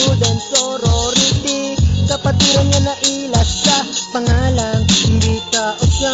brotherhood and sorority. Kapatiran niya na ilas sa pangalang bitaog siya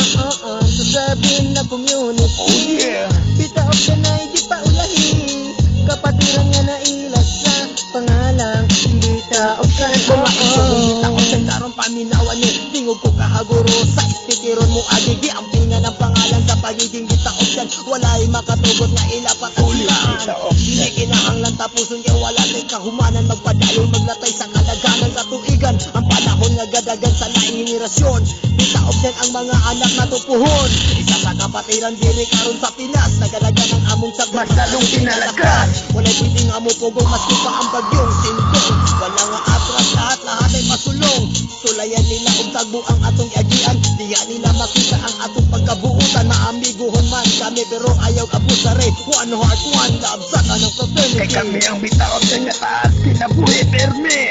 sasabihin na community. Oh yeah. Bitaog siya na hindi pa ulahi. Kapatiran niya na ilas sa pangalang bitaog siya Bitaog siya karon paminawan ni tingog ko kahaguro sa istitiron mo agigi ang pinga ng pangalan sa pagiging bitaog siya. Walay makatugot nga ila patasilaan. Hindi kinahanglan tapuson kaya wala tay kahumanan magpadayon maglatay sa kalaganan katuigan. Ang panahon nga gadagan sa laing henerasyon. Bitaog siya ang mga anak na tupuhon. Isa sa kapatiran diri karon sa Pinas nagalaga ng among sagot Masalong pinalakas. walay pwedeng amo pugong maski pa ang bagyong sindong. Wala nga atras lahat ay masulong. Sulayan nila og tagbo ang atong agian. Diya nila makita ang atong pagkabuutan. Maamiguhon man kami pero ayaw abusare. One heart, one love sa kanang fraternity. Kay kami ang bitaog sa nga taas kinabuhi perme.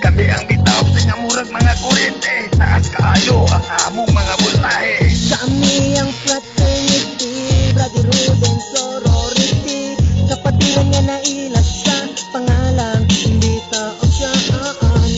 Kami ang bitaog sa nga murag mga kurente. Taas kaayo ang among mga voltahe. Kami ang fraternity, brotherhood and sorority. Kapatiran niya na ilas sa pangalang bitaog siya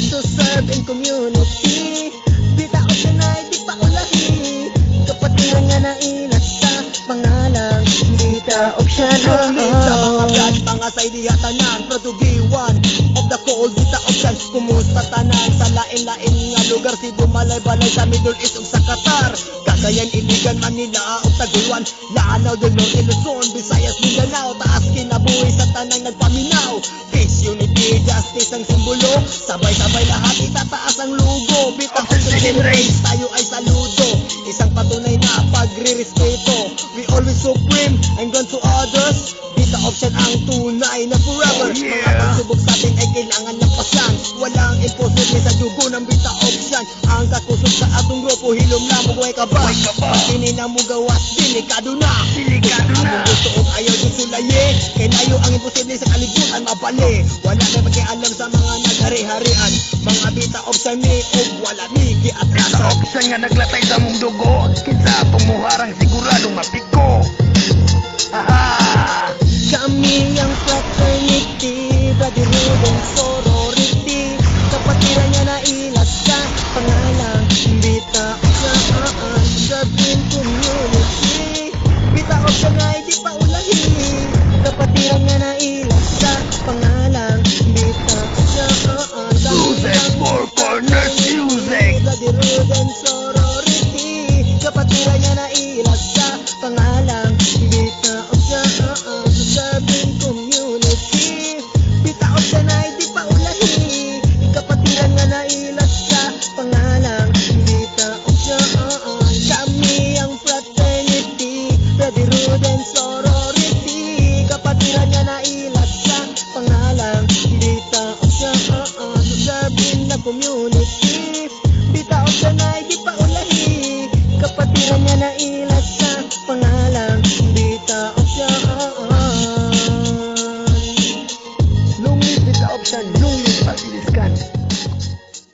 to serve in community. Bitaog siya na hindi pa ulahi. Kapatiran niya na ilas sa pangalang bitaog siya Sa mga brad, mga saidiya tanan Produgiwan of the cold dita option. Kumusta tanan sa lain-lain nga lugar. Cebu, Malay-Balay sa Middle East ug sa Qatar. Cagayan, Iligan, Manila ug Tagwan. Lanao del Norte, Luzon, Visayas, Mindanao. Taas kinabuhi sa tanang nagpaminaw. Peace, unity, justice ang simbolo. Sabay-sabay lahat itataas ang lugo. Bitaog sa race, tayo ay saludo. Isang patunay na pagre-respeto. We always supreme and gone to others. Bita option ang tunay na forever. Oh, yeah. Mga pagsubok sa atin ay kailangan ng pasan. Walang imposible sa dugo ng bita option. Ang kakusog sa atong grupo hilom na mugway ka ba? Way ka ba? Pagkini na mo gawas, delikado na. Delikado Kung na. among gusto og ayaw din sulaye. Kay layo ang imposible sa kalibutan mabali. Wala na makialam sa mga naghari-harian. Mga bita option ni og wala ni Sa giatrasan. opsan nga naglatay sa mong dugo. Kinsa atong muharang siguradong mapiko. Haha. Kami ang fraternity, brotherhood and sorority. Kapatiran niya na ilas sa pangalang bitaog siya sabihin community. Bitaog siya na hindi pa ulahi. Kapatiran niya na ilas sa pangalang bitaog siya Music for Corners Music. brotherhood and sorority. Kapatiran niya na ilas sa pangalang bitaog siya sasabihin community. Bitaog siya na hindi pa ulahi. Kapatiran nga na ilas sa pangalang bitaog siya kami ang fraternity, brotherhood and sorority. Kapatiran nga na ilas sa pangalang bitaog siya sasabihin na community. Bitaog siya na hindi pa ulahi. Kapatiran nga na ilas sa pangalang